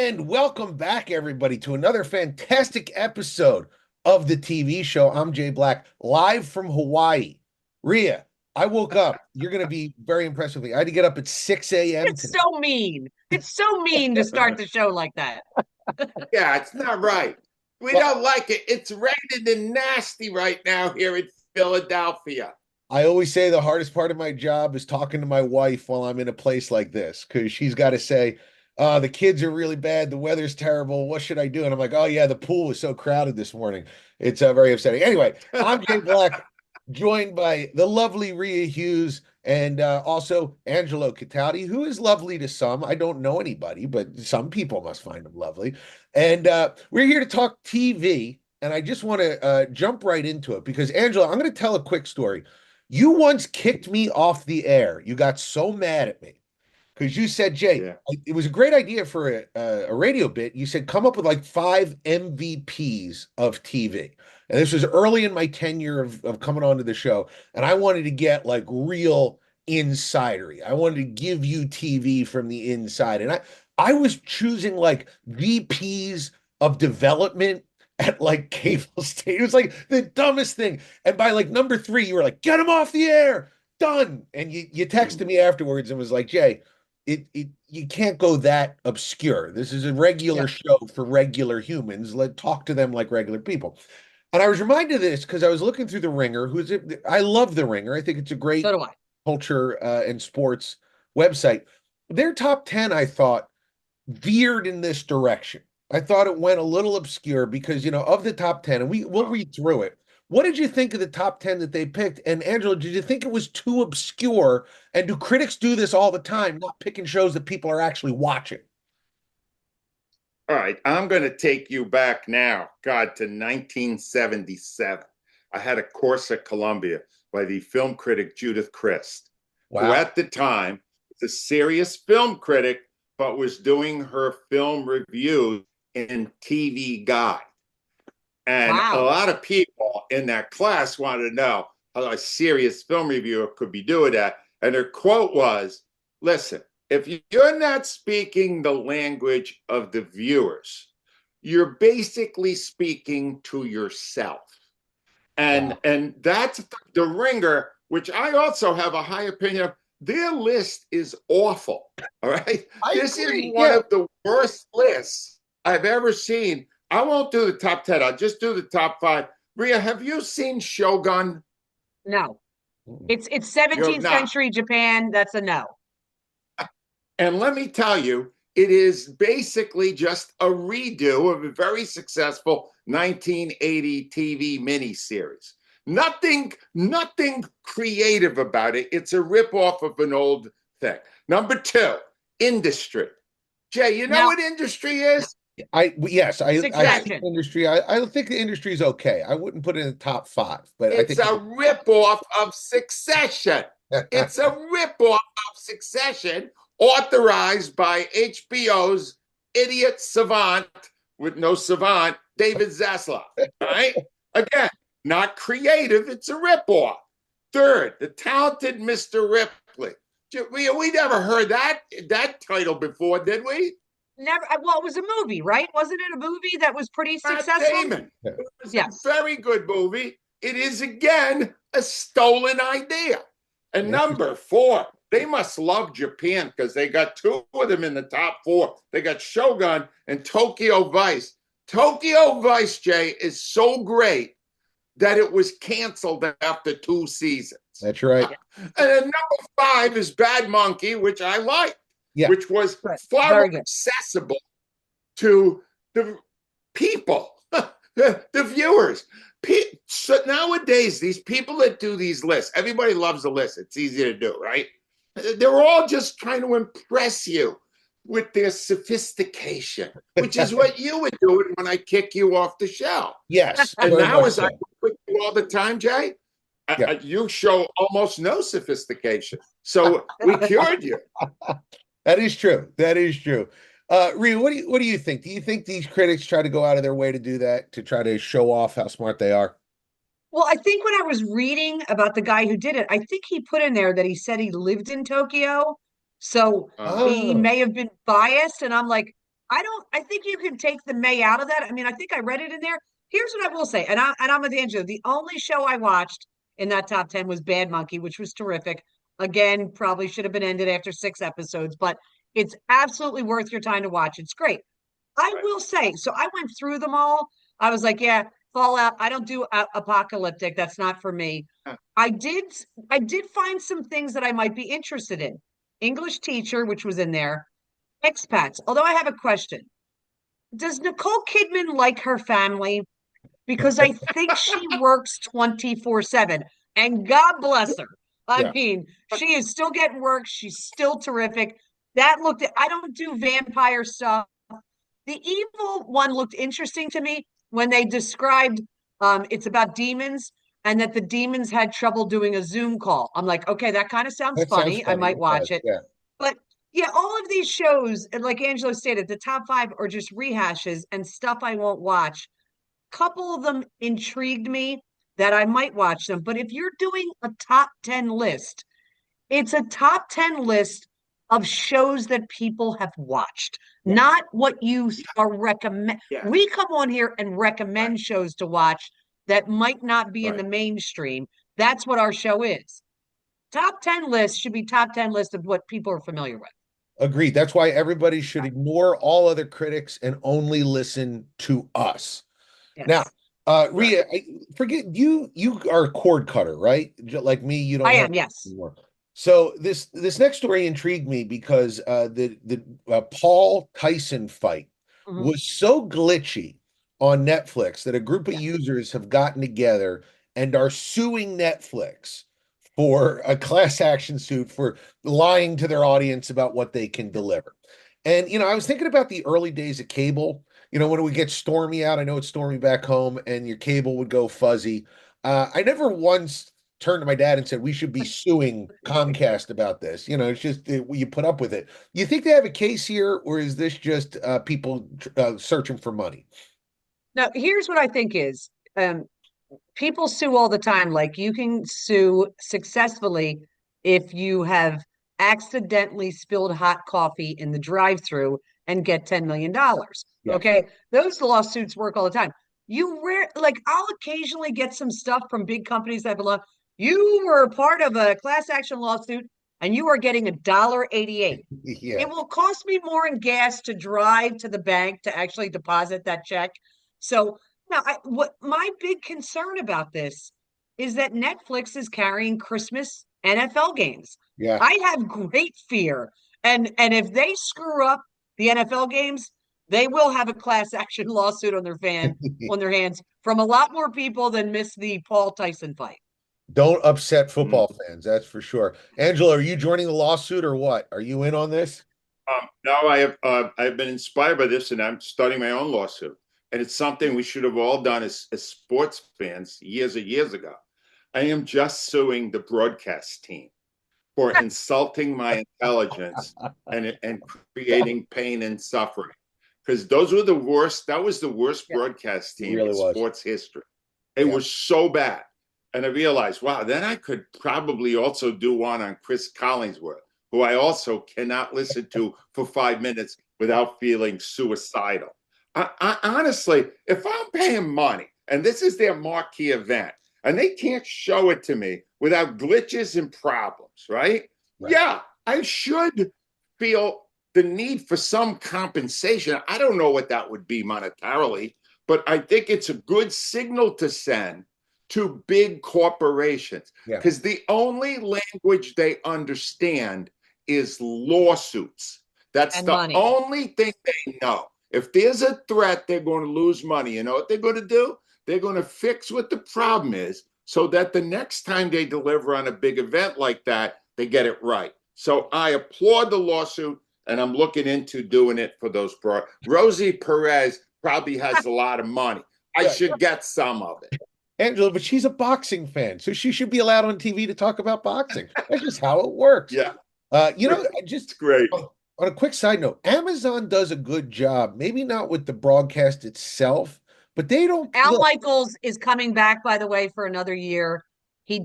And welcome back, everybody, to another fantastic episode of the TV show. I'm Jay Black, live from Hawaii. Rhea, I woke up. You're going to be very impressed with me. I had to get up at 6 a.m. It's today. so mean. It's so mean to start the show like that. Yeah, it's not right. We Well, don't like it. It's raining and nasty right now here in Philadelphia. I always say the hardest part of my job is talking to my wife while I'm in a place like this because she's got to say, the kids are really bad. The weather's terrible. What should I do? And I'm like, oh, yeah, the pool was so crowded this morning. It's very upsetting. Anyway, I'm Jay Black, joined by the lovely Rhea Hughes and also Angelo Cataldi, who is lovely to some. I don't know anybody, but some people must find him lovely. And we're here to talk TV. And I just want to jump right into it because, Angelo, I'm going to tell a quick story. You once kicked me off the air. You got so mad at me because you said, Jay, Yeah. it was a great idea for a radio bit. You said, come up with like 5 MVPs of TV. And this was early in my tenure of coming onto the show. And I wanted to get like real insidery. I wanted to give you TV from the inside. And I was choosing like VPs of development at like cable state. It was like the dumbest thing. And by like number 3, you were like, get him off the air. Done. And you texted me afterwards and was like, Jay, it you can't go that obscure. This is a regular Yeah, show for regular humans. Let talk to them like regular people. And I was reminded of this because I was looking through The Ringer, I love The Ringer. I think it's a so great do I. culture and sports website. Their top 10, I thought, veered in this direction. I thought it went a little obscure because, of the top 10, and we'll read through it. What did you think of the top 10 that they picked? And Angelo, did you think it was too obscure? And do critics do this all the time, not picking shows that people are actually watching? All right, I'm going to take you back now, God, to 1977. I had a course at Columbia by the film critic Judith Crist, who Wow. at the time was a serious film critic, but was doing her film reviews in TV Guide. And a Wow. lot of people in that class wanted to know how a serious film reviewer could be doing that. And her quote was, listen, if you're not speaking the language of the viewers, you're basically speaking to yourself. And Wow. and that's the Ringer, which I also have a high opinion of. Their list is awful. All right. I This is agree. one Yeah. of the worst lists I've ever seen. I won't do the top 10. I'll just do the top 5. Rhea, have you seen Shogun? No. Mm. It's You're 17th not. century Japan. That's a no. And let me tell you, it is basically just a redo of a very successful 1980 TV miniseries. Nothing creative about it. It's a ripoff of an old thing. Number 2, Industry. Jay, you know No. what Industry is? Yes, I Okay. think Succession. industry. I think the industry is okay. I wouldn't put it in the top 5, but I It's think a ripoff of Succession. It's a ripoff of Succession, authorized by HBO's idiot savant with no savant, David Zaslav. All right? Again, not creative. It's a ripoff. Third, The Talented Mr. Ripley. We never heard that title before, did we? Never. Well, it was a movie, right? Wasn't it a movie that was pretty Matt successful? Damon. It was a Yes. very good movie. It is again a stolen idea. And number 4, they must love Japan because they got 2 of them in the top 4. They got Shogun and Tokyo Vice. Tokyo Vice, Jay, is so great that it was canceled after 2 seasons. That's right. And then number 5 is Bad Monkey, which I like, Yeah. which was Good. far Very more good. accessible to the people, the viewers. So nowadays, these people that do these lists, everybody loves a list. It's easy to do, right? They're all just trying to impress you with their sophistication, which is what you were doing when I kick you off the show. Yes, And very now, much as I so. with you all the time, Jay, Yeah. you show almost no sophistication. So we cured you. That is true. That is true. Rhea, what do you think? Do you think these critics try to go out of their way to do that, to try to show off how smart they are? Well, I think when I was reading about the guy who did it, I think he put in there that he said he lived in Tokyo. So he Oh, may have been biased. And I'm like, I think you can take the May out of that. I mean, I think I read it in there. Here's what I will say, and I'm with Angelo. The only show I watched in that top 10 was Bad Monkey, which was terrific. Again, probably should have been ended after 6 episodes, but it's absolutely worth your time to watch. It's great. I Right. will say, so I went through them all. I was like, yeah, Fallout. I don't do apocalyptic. That's not for me. Huh. I did I did find some things that I might be interested in. English teacher, which was in there. Expats. Although I have a question. Does Nicole Kidman like her family? Because I think she works 24/7. And God bless her. I Yeah. mean, she is still getting work. She's still terrific. That looked at, I don't do vampire stuff. The evil one looked interesting to me when they described it's about demons and that the demons had trouble doing a Zoom call. I'm like, okay, that kind of sounds That sounds funny. I funny. might It watch does. it. Yeah. But yeah, all of these shows, and like Angelo stated, the top five are just rehashes and stuff I won't watch. Couple of them intrigued me that I might watch them. But if you're doing a top 10 list, it's a top 10 list of shows that people have watched, Yeah. not what you are recommend. Yeah. We come on here and Right. recommend shows to watch that might not be in the Right. mainstream. That's what our show is. Top 10 lists should be top 10 list of what people are familiar with. Agreed. That's why everybody should ignore all other critics and only listen to us. Now, Yes, Right. Rhea, forget you. You are a cord cutter, right? Like me, you don't I have am. Yes. anymore. So this next story intrigued me because the Paul Tyson fight Mhm. was so glitchy on Netflix that a group of Yeah. users have gotten together and are suing Netflix for a class action suit for lying to their audience about what they can deliver. And I was thinking about the early days of cable. When it would get stormy out, I know it's stormy back home, and your cable would go fuzzy. I never once turned to my dad and said we should be suing Comcast about this. It's just you put up with it. You think they have a case here, or is this just people searching for money? Now, here's what I think is people sue all the time. Like you can sue successfully if you have accidentally spilled hot coffee in the drive-through and get $10 million. Yes. Okay. Those lawsuits work all the time. Like I'll occasionally get some stuff from big companies that belong. You were part of a class action lawsuit and you are getting $1.88. Yeah. It will cost me more in gas to drive to the bank to actually deposit that check. So now, what my big concern about this is that Netflix is carrying Christmas NFL games. Yeah. I have great fear, and if they screw up the NFL games, they will have a class action lawsuit on their hands from a lot more people than miss the Paul Tyson fight. Don't upset Mm. football fans, that's for sure. Angela, are you joining the lawsuit or what? Are you in on this? Now I've been inspired by this, and I'm starting my own lawsuit. And it's something we should have all done as sports fans years and years ago. I am just suing the broadcast team for insulting my intelligence and creating pain and suffering. Because those were the worst, that was the worst Yeah. broadcast It team really in was. sports history. It Yeah. was so bad. And I realized, wow, then I could probably also do one on Chris Collinsworth, who I also cannot listen to for 5 minutes without feeling suicidal. I honestly, if I'm paying money and this is their marquee event and they can't show it to me without glitches and problems, right? Right. Yeah, I should feel the need for some compensation. I don't know what that would be monetarily, but I think it's a good signal to send to big corporations Yeah. because the only language they understand is lawsuits. That's And the money. only thing they know. If there's a threat, they're going to lose money. You know what they're going to do? They're going to fix what the problem is so that the next time they deliver on a big event like that, they get it right. So I applaud the lawsuit, and I'm looking into doing it for those broad. Rosie Perez probably has a lot of money. I Yeah. should get some of it. Angela, but she's a boxing fan, so she should be allowed on TV to talk about boxing. That's just how it works. Yeah, I it's just great. on a quick side note, Amazon does a good job, maybe not with the broadcast itself, but they don't Al look. Michaels is coming back, by the way, for another year. He's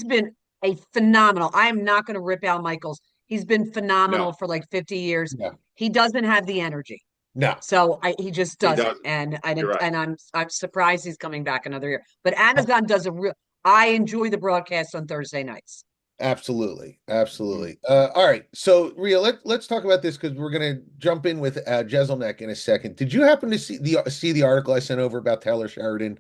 been a phenomenal. I am not going to rip Al Michaels. He's been phenomenal No, for like 50 years. Yeah. He doesn't have the energy. No. So he just he doesn't. doesn't. And You're right. I'm surprised he's coming back another year. But Amazon does a real I enjoy the broadcast on Thursday nights. Absolutely. Absolutely. All right. So Rhea, let's talk about this because we're gonna jump in with Jeselnik in a second. Did you happen to see the article I sent over about Taylor Sheridan?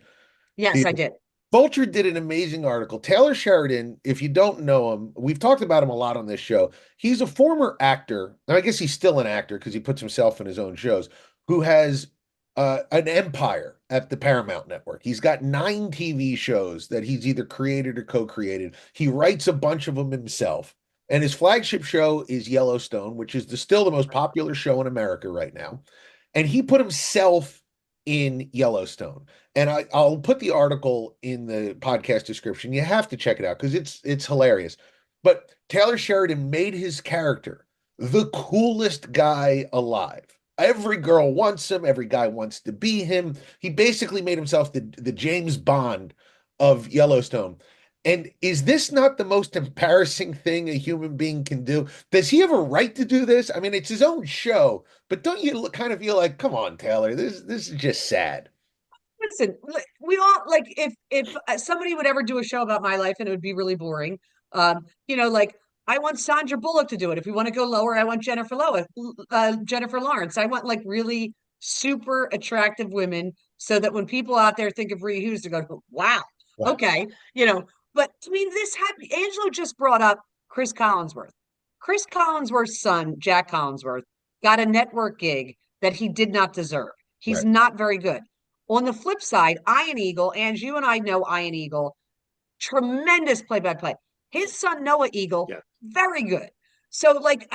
Yes, The I did. Vulture did an amazing article. Taylor Sheridan, if you don't know him, we've talked about him a lot on this show. He's a former actor, and I guess he's still an actor because he puts himself in his own shows, who has an empire at the Paramount Network. He's got 9 TV shows that he's either created or co-created. He writes a bunch of them himself. And his flagship show is Yellowstone, which is still the most popular show in America right now. And he put himself in Yellowstone. And I'll put the article in the podcast description. You have to check it out because it's hilarious. But Taylor Sheridan made his character the coolest guy alive. Every girl wants him. Every guy wants to be him. He basically made himself the James Bond of Yellowstone. And is this not the most embarrassing thing a human being can do? Does he have a right to do this? I mean, it's his own show, but don't you kind of feel like, come on, Taylor, this is just sad. Listen, we all like if somebody would ever do a show about my life and it would be really boring. Like I want Sandra Bullock to do it. If we want to go lower, I want Jennifer Lawrence. I want like really super attractive women so that when people out there think of Rhea Hughes, to go, wow, Right. okay, But I mean, this happened. Angelo just brought up Chris Collinsworth. Chris Collinsworth's son, Jack Collinsworth, got a network gig that he did not deserve. He's Right. not very good. On the flip side, Ian Eagle, and you and I know Ian Eagle, tremendous play-by-play. His son Noah Eagle, Yeah. very good. So, like,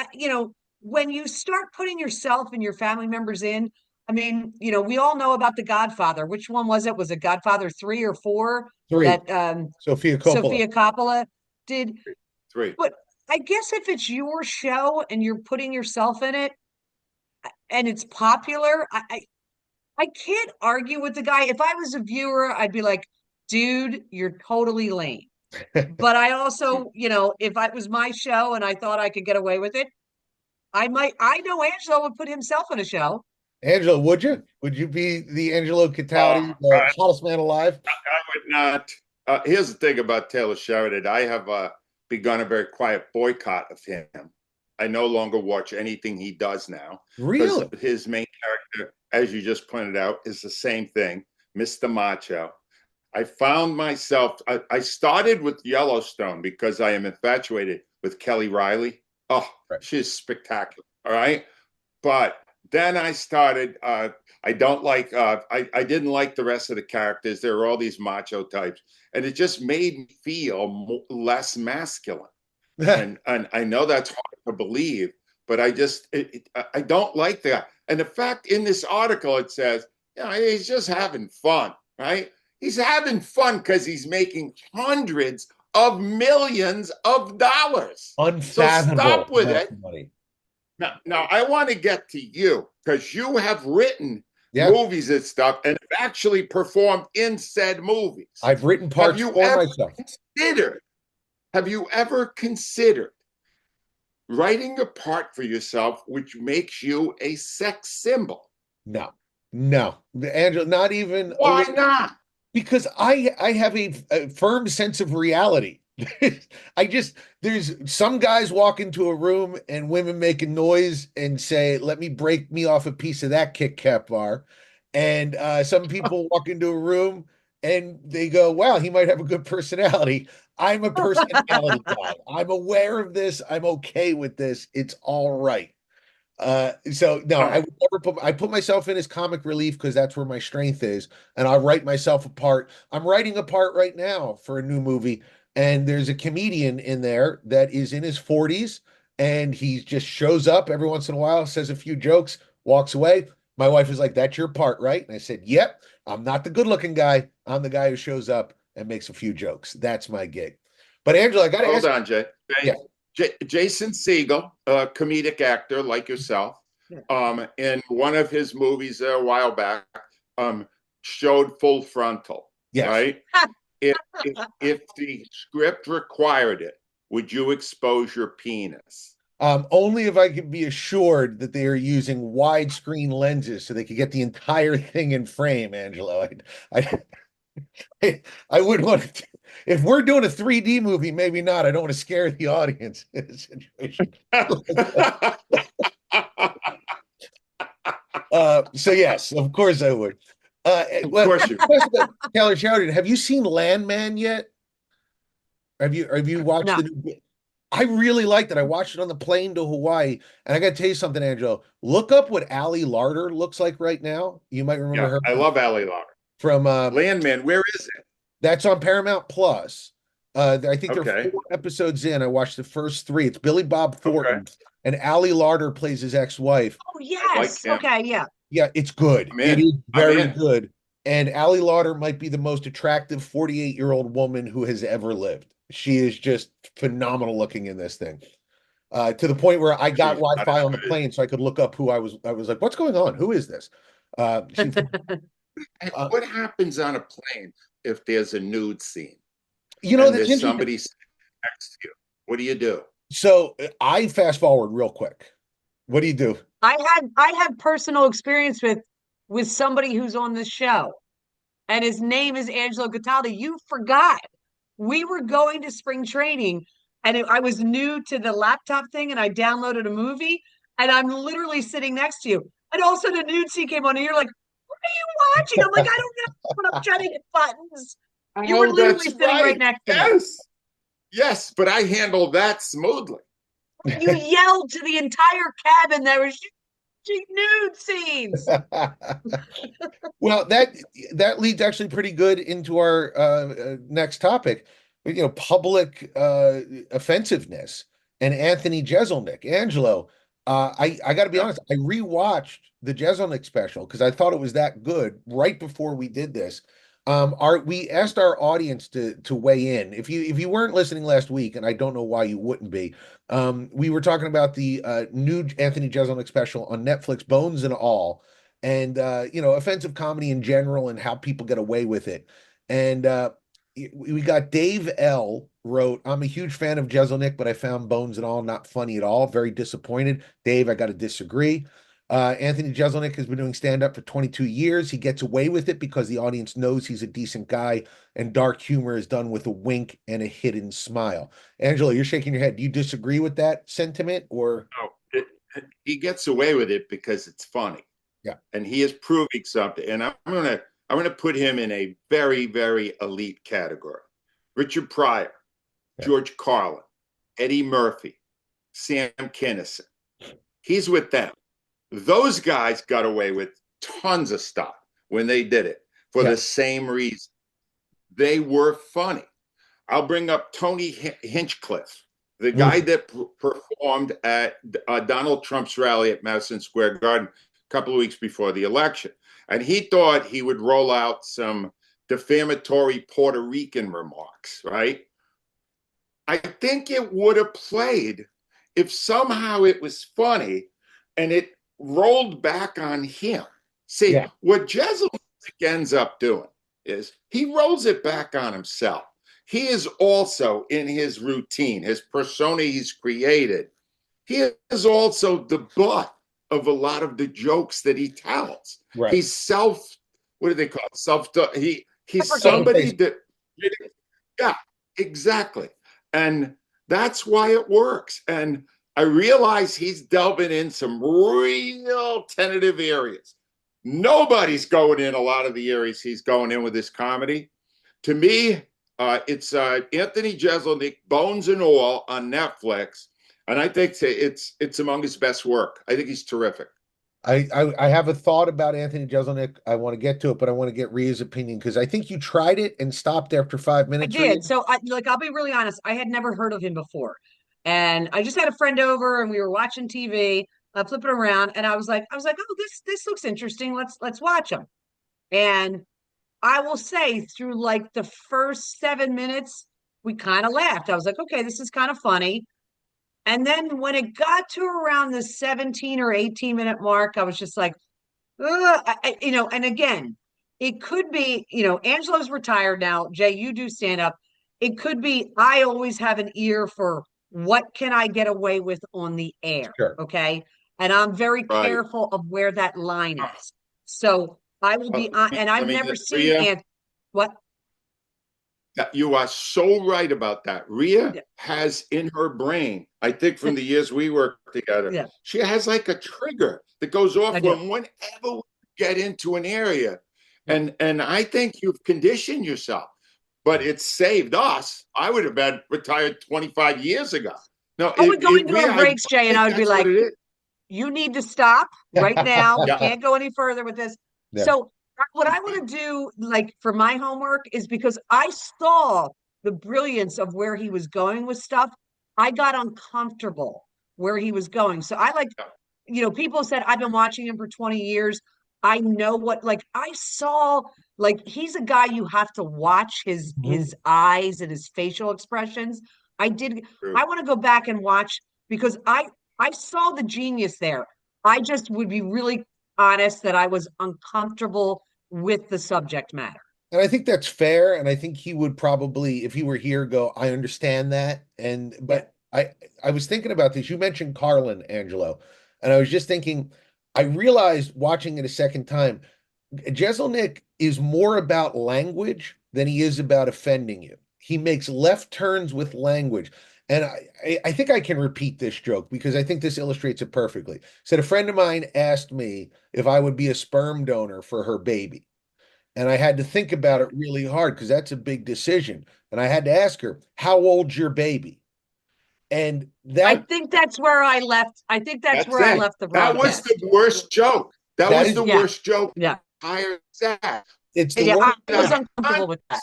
when you start putting yourself and your family members in, I mean, we all know about The Godfather. Which one was it? Was it Godfather 3 or 4 Three. that Sophia Coppola. Sophia Coppola did? 3. But I guess if it's your show and you're putting yourself in it and it's popular, I can't argue with the guy. If I was a viewer, I'd be like, dude, you're totally lame. But I also, if it was my show and I thought I could get away with it, I know Angelo would put himself in a show. Angelo, would you? Would you be the Angelo Cataldi, the I hottest man alive? would not. Here's the thing about Taylor Sheridan. I have begun a very quiet boycott of him. I no longer watch anything he does now. Really? Because his main character, as you just pointed out, is the same thing, Mr. Macho. I found myself, I started with Yellowstone because I am infatuated with Kelly Riley. Oh, Right. she's spectacular. All right. But then I started, I don't like, I didn't like the rest of the characters. There were all these macho types, and it just made me feel less masculine. And I know that's hard to believe, but I just, I don't like that. And the fact in this article, it says, he's just having fun, right? He's having fun because he's making hundreds of millions of dollars. Unfathomable. So stop with it. Money. Now I want to get to you because you have written Yeah. movies and stuff and have actually performed in said movies. I've written parts you for ever myself. Have you ever considered writing a part for yourself which makes you a sex symbol? No, Angelo, not even. Why not? Because I have a firm sense of reality. There's some guys walk into a room and women making noise and say, let me break me off a piece of that Kit Kat bar. And some people walk into a room and they go, wow, he might have a good personality. I'm a personality guy. I'm aware of this. I'm okay with this. It's all right. So no, I would never I put myself in as comic relief because that's where my strength is, and I'll write myself a part. I'm writing a part right now for a new movie, and there's a comedian in there that is in his 40s, and he just shows up every once in a while, says a few jokes, walks away. My wife is like, "That's your part, right?" And I said, "Yep, I'm not the good-looking guy. I'm the guy who shows up and makes a few jokes. That's my gig." But Angela, I got to ask. Hold on, Jay. Yeah. Jason Segel, a comedic actor like yourself, in one of his movies a while back, showed Full Frontal. Yes. Right? if the script required it, would you expose your penis? Only if I could be assured that they are using widescreen lenses so they could get the entire thing in frame, Angelo. I wouldn't want to. If we're doing a 3D movie, maybe not. I don't want to scare the audience in a situation. So yes, of course I would. Of Well, course you. Taylor Sheridan, have you seen Landman yet? Have you watched No. the new? I really liked it. I watched it on the plane to Hawaii, and I got to tell you something, Angelo. Look up what Ali Larter looks like right now. You might remember Yeah, her I love Ali Larter. from Landman, where is it? that's on Paramount Plus. I think there are Okay. 4 episodes in. I watched the first three. It's Billy Bob Okay. Thornton, and Ali Larter plays his ex-wife. Oh, I like yes. him. Okay, yeah. Yeah, it's good. I'm It in. is I'm very in. good. And Ali Lauder might be the most attractive 48-year-old woman who has ever lived. She is just phenomenal looking in this thing. To the point where I got She's not Wi-Fi on the as plane so I could look up who I was like, what's going on? Who is this? She good. uh, What happens on a plane if there's a nude scene you know, and that's there's interesting. somebody sitting next to you? What do you do? So I fast forward real quick. What do you do? I had personal experience with somebody who's on this show, and his name is Angelo Cataldi. You forgot. We were going to spring training, and I was new to the laptop thing, and I downloaded a movie, and I'm literally sitting next to you. And also the nude scene came on, and you're like, "What are you watching?" I'm like, "I don't know when I'm trying to hit buttons." You were Oh, literally that's sitting right right. next to me. Yes. Yes, but I handled that smoothly. You yelled to the entire cabin there was nude scenes. Well, that leads actually pretty good into our next topic. Public offensiveness and Anthony Jeselnik. Angelo, I got to be Yeah. honest. I rewatched the Jeselnik special because I thought it was that good right before we did this. We asked our audience to weigh in. If you weren't listening last week, and I don't know why you wouldn't be, we were talking about the new Anthony Jeselnik special on Netflix, Bones and All, and offensive comedy in general and how people get away with it. And we got Dave L wrote, I'm a huge fan of Jeselnik, but I found Bones and All not funny at all. Very disappointed. Dave, I got to disagree. Anthony Jeselnik has been doing stand-up for 22 years. He gets away with it because the audience knows he's a decent guy, and dark humor is done with a wink and a hidden smile. Angela, you're shaking your head. Do you disagree with that sentiment, or? No, he gets away with it because it's funny. Yeah. And he is proving something. And I'm gonna put him in a very, very elite category. Richard Pryor, Yeah. George Carlin, Eddie Murphy, Sam Kinison. He's with them. Those guys got away with tons of stuff when they did it for Yeah. the same reason. They were funny. I'll bring up Tony Hinchcliffe, the guy that performed at Donald Trump's rally at Madison Square Garden a couple of weeks before the election. And he thought he would roll out some defamatory Puerto Rican remarks, right? I think it would have played if somehow it was funny and it rolled back on him. See, Yeah. what Jeselnik ends up doing is he rolls it back on himself. He is also in his routine, his persona he's created. He is also the butt of a lot of the jokes that he tells. Right. He's what do they call it? He's Deprecating. somebody that, yeah, exactly. And that's why it works. And I realize he's delving in some real tentative areas. Nobody's going in a lot of the areas he's going in with this comedy. To me, it's Anthony Jeselnik, Bones and All on Netflix, and I think it's among his best work. I think he's terrific. I have a thought about Anthony Jeselnik. I want to get to it, but I want to get Rhea's opinion because I think you tried it and stopped after 5 minutes, Rhea. Did. So I'll be really honest, I had never heard of him before. And I just had a friend over and we were watching TV, flipping around, and I was like, oh, this looks interesting. Let's watch him. And I will say through like the first 7 minutes, we kind of laughed. I was like, okay, this is kind of funny. And then when it got to around the 17 or 18-minute mark, I was just like, ugh, and again, it could be, Angelo's retired now. Jay, you do stand up. It could be I always have an ear for what can I get away with on the air? Sure. Okay. And I'm very Right. careful of where that line is. So I will be on, and I've Let me never get seen Rhea. what? You are so right about that. Rhea Yeah. has in her brain, I think from the years we worked together, Yeah, she has like a trigger that goes I off do. whenever we get into an area. And I think you've conditioned yourself, but it's saved us. I would have been retired 25 years ago. No, I would go into Rhea, our I breaks, Jay, and think I would be that's what like, it is. you need to stop right now. We Yeah. can't go any further with this. Yeah. So what I want to do, like for my homework, is because I saw the brilliance of where he was going with stuff. I got uncomfortable where he was going. So I like, people said I've been watching him for 20 years. I know what, like I saw, like he's a guy you have to watch his Mhm. eyes and his facial expressions. I did. True. I want to go back and watch because I saw the genius there. I just would be really honest that I was uncomfortable with the subject matter. And I think that's fair. And I think he would probably, if he were here, go, I understand that. And Yeah. but I was thinking about this. You mentioned Carlin, Angelo, and I was just thinking, I realized watching it a second time, Jeselnik is more about language than he is about offending you. He makes left turns with language. And I think I can repeat this joke because I think this illustrates it perfectly. Said a friend of mine asked me if I would be a sperm donor for her baby. And I had to think about it really hard because that's a big decision. And I had to ask her, how old's your baby? And I that think that's where I left. I think that's That's where I it. left the That was broadcast. the worst joke. That that was is the Yeah. worst joke. Yeah. Higher that. it's the Yeah. one, I was uncomfortable with that.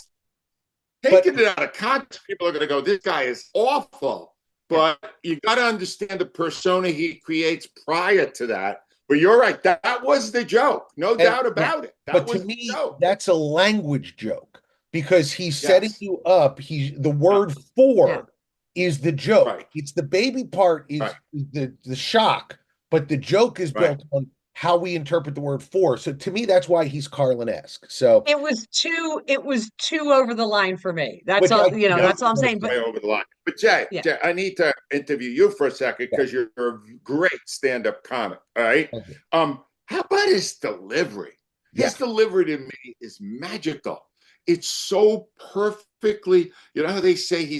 but Taking it out of context, people are going to go, this guy is awful. Yeah. But you got to understand the persona he creates prior to that. But you're right. That was the joke. No and doubt Yeah. about it. That but to was the me, joke. that's a language joke because he's setting Yes. you up. He's the Yeah. word Yeah. for is the joke. Right. It's the baby part Right. is the shock, but the joke is Right. built on how we interpret the word for. So to me, that's why he's Carlin-esque. So, It was too over the line for me. That's which I all, Yeah, that's all I'm saying. But way over the line. But Jay, yeah, I need to interview you for a second yeah, because you're a great stand-up comic. All right. thank you. How about his delivery? Yeah. His delivery to me is magical. It's so perfectly, you know how they say you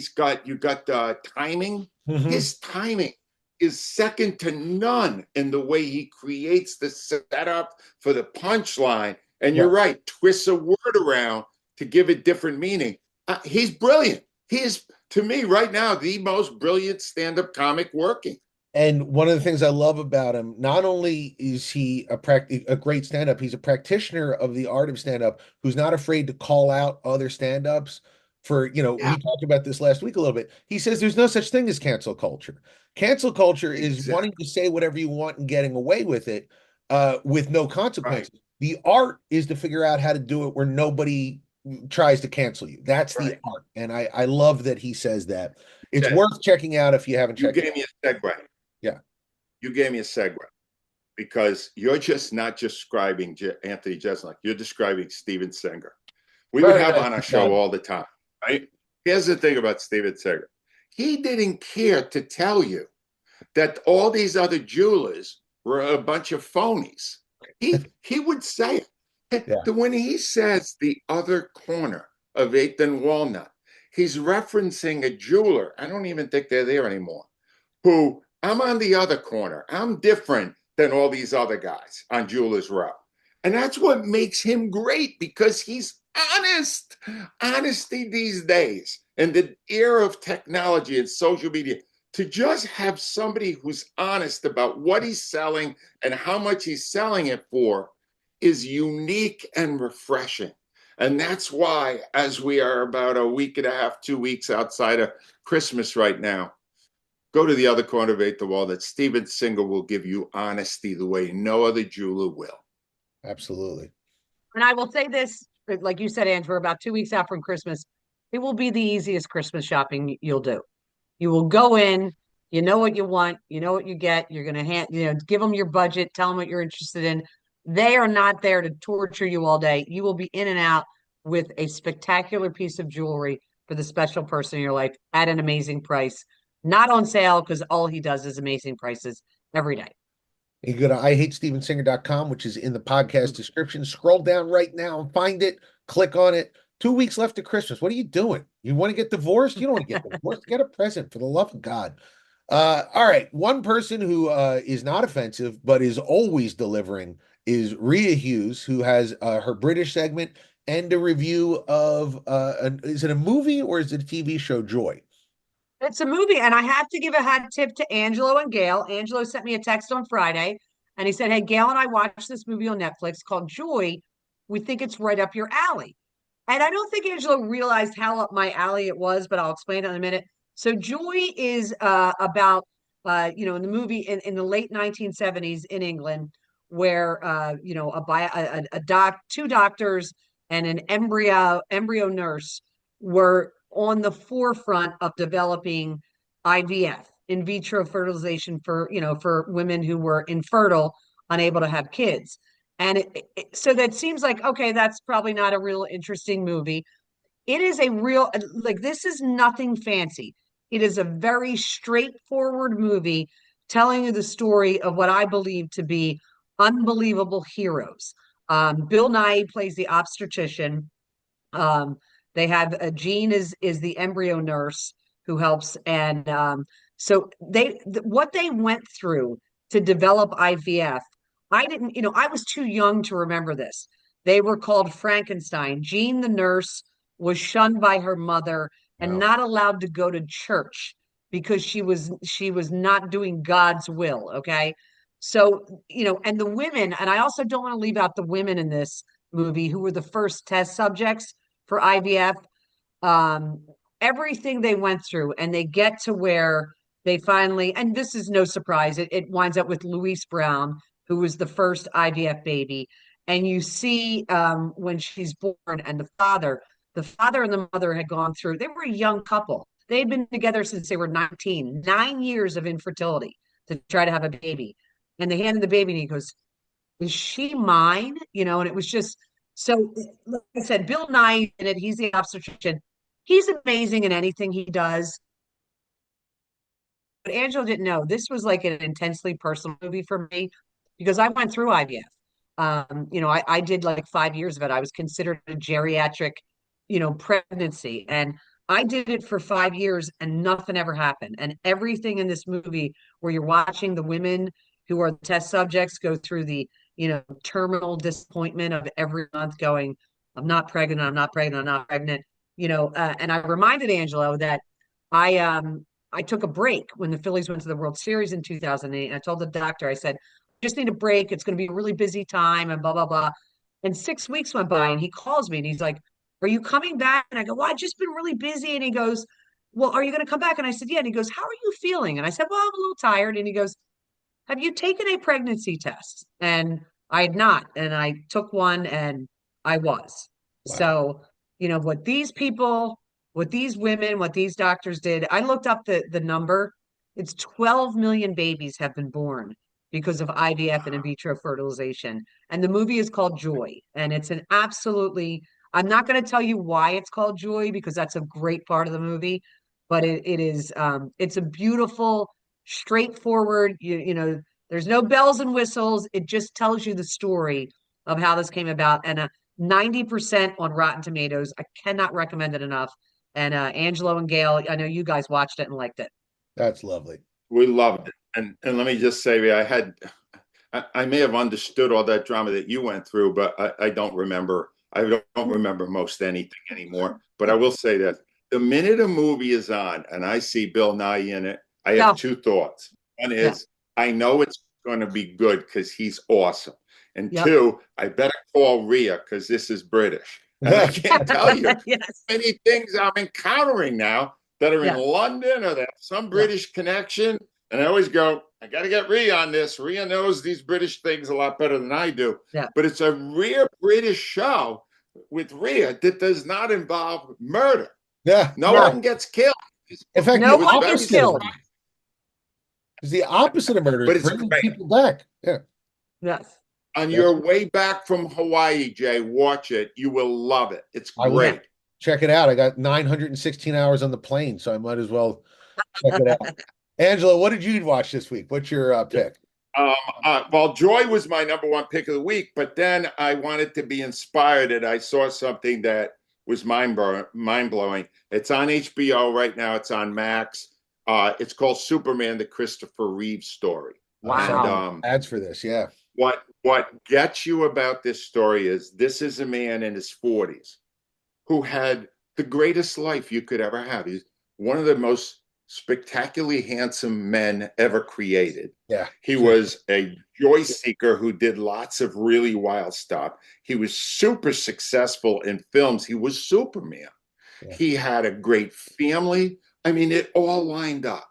got the timing? Mhm. His timing is second to none in the way he creates the setup for the punchline. And Yeah. you're right, twists a word around to give it different meaning. He's brilliant. He is, to me, right now, the most brilliant stand-up comic working. And one of the things I love about him, not only is he a great stand-up, he's a practitioner of the art of stand-up who's not afraid to call out other stand-ups for, Yeah, he talked about this last week a little bit. He says there's no such thing as cancel culture. Cancel culture is exactly. wanting to say whatever you want and getting away with it with no Right, consequences. The art is to figure out how to do it where nobody tries to cancel you. That's the right. art. And I love that he says that. It's Jay, worth checking out if you haven't you checked it gave out. me a segue. Yeah. You gave me a segue because you're just not describing Anthony Jeselnik. You're describing Steven Singer. We would Very have nice on our show done. all the time, right? Here's the thing about Steven Singer. He didn't care to tell you that all these other jewelers were a bunch of phonies. He would say it. Yeah. When he says the other corner of 8th and Walnut, he's referencing a jeweler. I don't even think they're there anymore. Who I'm on the other corner. I'm different than all these other guys on Jewelers Row. And that's what makes him great because he's honest. Honesty these days in the era of technology and social media, to just have somebody who's honest about what he's selling and how much he's selling it for is unique and refreshing. And that's why, as we are about a week and a half, 2 weeks outside of Christmas right now, go to the other corner of 8th and Walnut. Steven Singer will give you honesty the way no other jeweler will. Absolutely. and I will say this, like you said, Andrew, about 2 weeks out from Christmas, it will be the easiest Christmas shopping you'll do. You will go in, you know what you want, you know what you get. You're going to give them your budget, tell them what you're interested in. They are not there to torture you all day. You will be in and out with a spectacular piece of jewelry for the special person in your life at an amazing price. Not on sale because all he does is amazing prices every day. You go to IHateStevenSinger.com, which is in the podcast description. Scroll down right now and find it. Click on it. 2 weeks left to Christmas. What are you doing? You want to get divorced? You don't want to get divorced. Get a present, for the love of God. All right. One person who is not offensive, but is always delivering is Rhea Hughes, who has her British segment and a review of, is it a movie or is it a TV show, Joy? It's a movie, and I have to give a hat tip to Angelo and Gail. Angelo sent me a text on Friday, and he said, "Hey, Gail and I watched this movie on Netflix called Joy. We think it's right up your alley." And I don't think Angelo realized how up my alley it was, but I'll explain it in a minute. So Joy is about in the movie in the late 1970s in England, where two doctors and an embryo nurse were on the forefront of developing IVF, in vitro fertilization, for women who were infertile, unable to have kids. And so that seems like, okay, that's probably not a real interesting movie. It is a real, like, this is nothing fancy. It is a very straightforward movie telling you the story of what I believe to be unbelievable heroes. Bill Nye plays the obstetrician. Um, they have Jean is the embryo nurse who helps, and so what they went through to develop IVF. I didn't, I was too young to remember this. They were called Frankenstein. Jean, the nurse, was shunned by her mother and Wow. not allowed to go to church because she was not doing God's will. Okay. So, and the women, and I also don't want to leave out the women in this movie who were the first test subjects for IVF. Um, Everything they went through, and they get to where they finally, and this is no surprise, it winds up with Louise Brown, who was the first IVF baby. And you see when she's born, and the father and the mother had gone through, they were a young couple. They had been together since they were 19, 9 years of infertility to try to have a baby. And they handed the baby, and he goes, "Is she mine?" And it was just so, like I said, Bill Nye in it, he's the obstetrician. He's amazing in anything he does. But Angelo didn't know this was like an intensely personal movie for me because I went through IVF. I did like 5 years of it. I was considered a geriatric, pregnancy. And I did it for 5 years and nothing ever happened. And everything in this movie where you're watching the women who are the test subjects go through the, terminal disappointment of every month going, "I'm not pregnant, I'm not pregnant, I'm not pregnant." And I reminded Angelo that I took a break when the Phillies went to the World Series in 2008. And I told the doctor, I said, "Just need a break. It's going to be a really busy time," and blah, blah, blah. And 6 weeks went by, and he calls me and he's like, "Are you coming back?" And I go, "Well, I've just been really busy." And he goes, "Well, are you going to come back?" And I said, "Yeah." And he goes, "How are you feeling?" And I said, "Well, I'm a little tired." And he goes, "Have you taken a pregnancy test?" And I had not. And I took one, and I was. Wow. So, what these people, what these women, what these doctors did, I looked up the number. It's 12 million babies have been born because of IVF and in vitro fertilization. And the movie is called Joy. And it's an absolutely, I'm not going to tell you why it's called Joy because that's a great part of the movie, but it is, it's a beautiful, straightforward, there's no bells and whistles. It just tells you the story of how this came about. And 90% on Rotten Tomatoes. I cannot recommend it enough. And Angelo and Gail, I know you guys watched it and liked it. That's lovely. We loved it. And let me just say, I may have understood all that drama that you went through, but I don't remember. I don't remember most anything anymore. But I will say that the minute a movie is on and I see Bill Nye in it, I have Yeah. two thoughts. One Yeah. is I know it's going to be good because he's awesome. And Yep. two, I better call Rhea because this is British. And I can't tell you Yes. many things I'm encountering now that are in Yeah. London or that have some Yeah. British connection. And I always go, I got to get Rhea on this. Rhea knows these British things a lot better than I do. Yeah. But it's a rare British show with Rhea that does not involve murder. Yeah. No No. one gets killed. In fact, No the one very gets opposite of killed. murder. It's the opposite of murder. But It's it's bringing great. people back. Yeah. Yes. On your way back from Hawaii, Jay, watch it. You will love it. It's I will. great. Check it out. I got 916 hours on the plane, so I might as well Check it out. Angelo, what did you watch this week? What's your pick? Um, well, Joy was my number one pick of the week, but then I wanted to be inspired, and I saw something that was mind blowing. It's on HBO right now. It's on Max. It's called Superman: The Christopher Reeve Story. I saw And Wow. ads for this. Yeah. what gets you about this story is this is a man in his 40s who had the greatest life you could ever have. He's one of the most spectacularly handsome men ever created. Yeah. He was a joy seeker who did lots of really wild stuff. He was super successful in films. He was Superman. Yeah. He had a great family. I mean, it all lined up.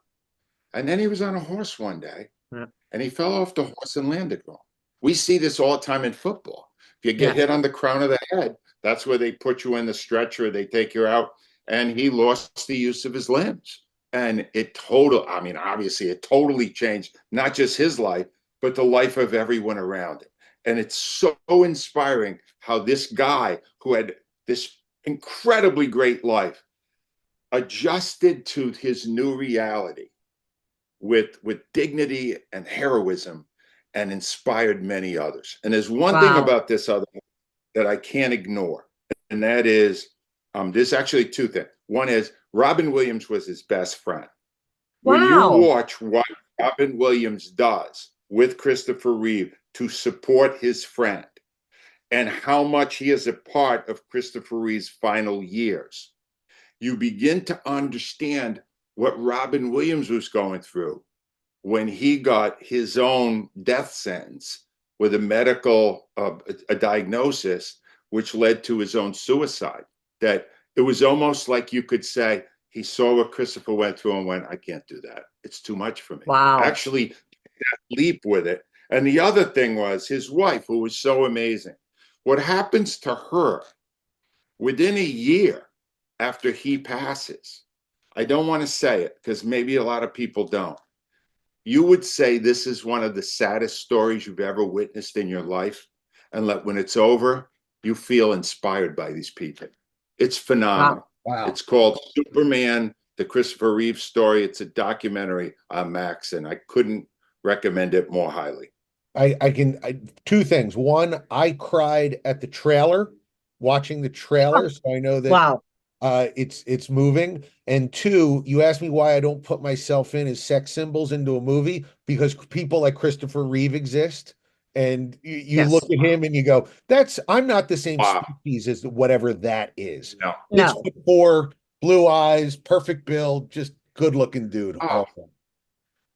And then he was on a horse one day Yeah. and he fell off the horse and landed wrong. We see this all the time in football. If you get Yeah. hit on the crown of the head, that's where they put you in the stretcher, they take you out. And he lost the use of his limbs. And I mean, obviously, it totally changed not just his life, but the life of everyone around him. And it's so inspiring how this guy who had this incredibly great life adjusted to his new reality with dignity and heroism and inspired many others. And there's one thing Wow. about this other that I can't ignore, and that is there's actually two things. One is Robin Williams was his best friend. When you Wow. watch what Robin Williams does with Christopher Reeve to support his friend and how much he is a part of Christopher Reeve's final years, you begin to understand what Robin Williams was going through when he got his own death sentence with a diagnosis, which led to his own suicide. That it was almost like you could say he saw what Christopher went through and went, I can't do that. It's too much for me. Wow. Actually, that leap with it. And the other thing was his wife, who was so amazing. What happens to her within a year after he passes? I don't want to say it because maybe a lot of people don't. You would say this is one of the saddest stories you've ever witnessed in your life. And when it's over, you feel inspired by these people. It's phenomenal. Wow. It's called Superman, the Christopher Reeve story. It's a documentary on Max, and I couldn't recommend it more highly. Two things. One, I cried at the trailer, watching the trailer, so I know that Wow. it's moving. And two, you asked me why I don't put myself in as sex symbols into a movie, because people like Christopher Reeve exist. And you look Yes. at him and you go, I'm not the same Wow. species as whatever that is. No. No. 6'4", blue eyes, perfect build, just good looking dude. Oh.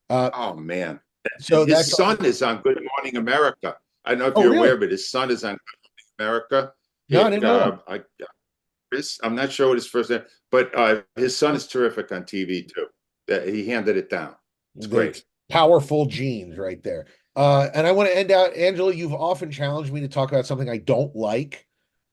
Also. Man. So His that's son is on Good Morning America. I don't know if Oh, you're really? aware, but his son is on Good Morning America. No, I didn't know that. I'm not sure what his first name, but his son is terrific on TV too. He handed it down. It's great. Powerful genes right there. And I want to end out, Angela, you've often challenged me to talk about something I don't like.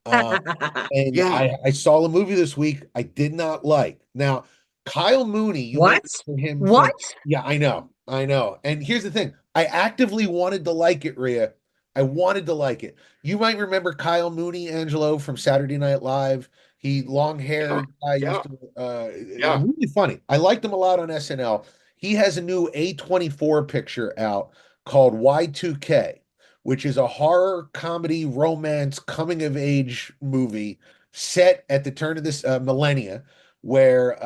And Yeah. I saw a movie this week I did not like. Now, Kyle Mooney, you might What? know him What? yeah, I know. And here's the thing. I actively wanted to like it, Rhea. I wanted to like it. You might remember Kyle Mooney, Angelo, from Saturday Night Live. He long hair guy Yeah. used to Yeah. really funny. I liked him a lot on SNL. He has a new A24 picture out called Y2K, which is a horror comedy romance coming of age movie set at the turn of this millennia, where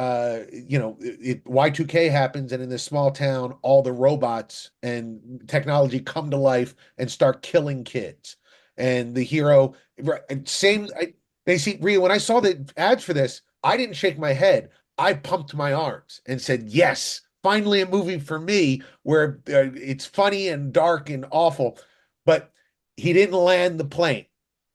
Y2K happens, and in this small town all the robots and technology come to life and start killing kids. And the hero, they see Rhea, when I saw the ads for this, I didn't shake my head. I pumped my arms and said, yes, finally a movie for me where it's funny and dark and awful. But he didn't land the plane.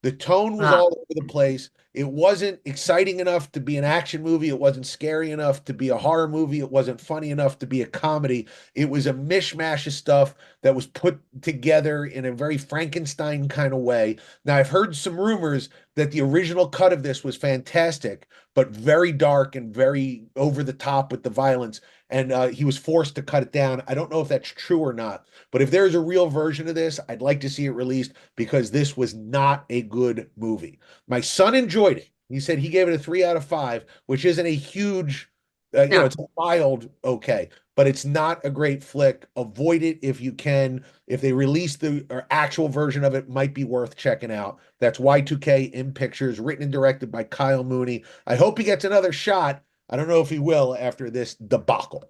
The tone was all over the place. It wasn't exciting enough to be an action movie. It wasn't scary enough to be a horror movie. It wasn't funny enough to be a comedy. It was a mishmash of stuff that was put together in a very Frankenstein kind of way. Now, I've heard some rumors that the original cut of this was fantastic, but very dark and very over the top with the violence. And he was forced to cut it down. I don't know if that's true or not, but if there's a real version of this, I'd like to see it released, because this was not a good movie. My son enjoyed it. He said he gave it a 3 out of 5, which isn't a huge No. It's a mild okay, but it's not a great flick. Avoid it if you can. If they release the actual version of it, might be worth checking out. That's Y2K in Pictures, written and directed by Kyle Mooney. I hope he gets another shot. I don't know if he will after this debacle.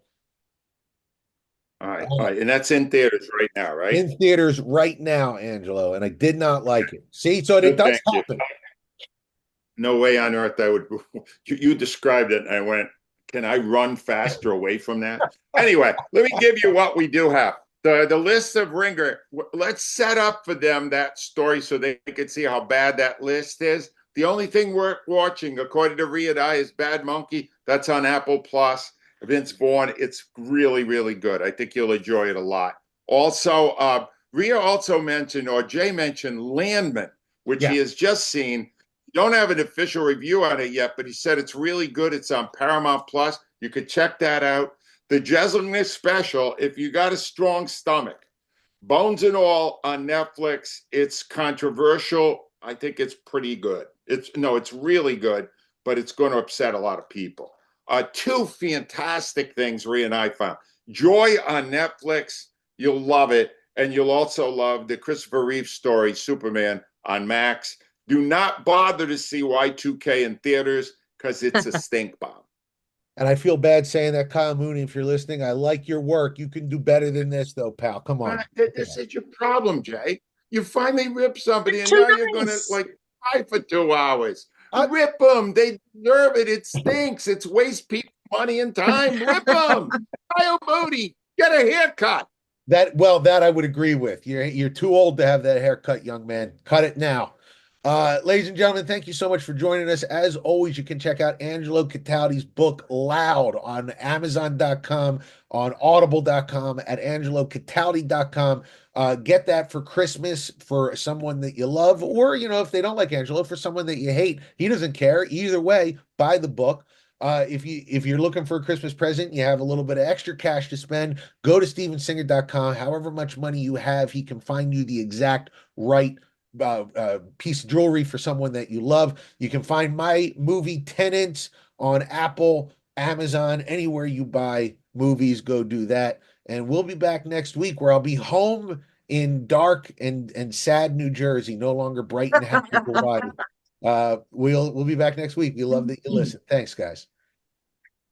All right, and that's in theaters right now, right? In theaters right now, Angelo, and I did not like it. See, so it Good, does thank you. happen. No way on earth I would. You described it, and I went, "Can I run faster away from that?" Anyway, let me give you what we do have. The list of Ringer. Let's set up for them that story so they can see how bad that list is. The only thing we're watching, according to Rhea and I, is Bad Monkey. That's on Apple Plus. Vince Vaughn. It's really, really good. I think you'll enjoy it a lot. Also, Rhea also mentioned, or Jay mentioned, Landman, which Yeah. he has just seen. Don't have an official review on it yet, but he said it's really good. It's on Paramount Plus. You could check that out. The Jeselnik special, if you got a strong stomach, Bones and All on Netflix. It's controversial. I think it's pretty good. It's really good, but it's going to upset a lot of people. Two fantastic things Rhea and I found. Joy on Netflix. You'll love it. And you'll also love the Christopher Reeve story, Superman, on Max. Do not bother to see Y2K in theaters because it's a stink bomb. And I feel bad saying that, Kyle Mooney, if you're listening, I like your work. You can do better than this, though, pal. Come on. This is your problem, Jay. You finally ripped somebody, and Too now you're going to nice. like cry for 2 hours. I, Rip them. They deserve it. It stinks. It's waste people money and time. Rip them. Kyle Mooney, get a haircut. that I would agree with. You're too old to have that haircut, young man. Cut it now. Ladies and gentlemen, thank you so much for joining us. As always, you can check out Angelo Cataldi's book Loud on Amazon.com, on Audible.com, at AngeloCataldi.com. Get that for Christmas for someone that you love, or if they don't like Angelo, for someone that you hate. He doesn't care. Either way, buy the book. If you're looking for a Christmas present, you have a little bit of extra cash to spend, go to stevensinger.com. However much money you have, he can find you the exact right piece of jewelry for someone that you love. You can find my movie Tenants on Apple, Amazon, anywhere you buy movies, go do that. And we'll be back next week where I'll be home in dark and sad New Jersey, no longer bright and happy Hawaii. We'll be back next week. We love that you listen. Thanks, guys.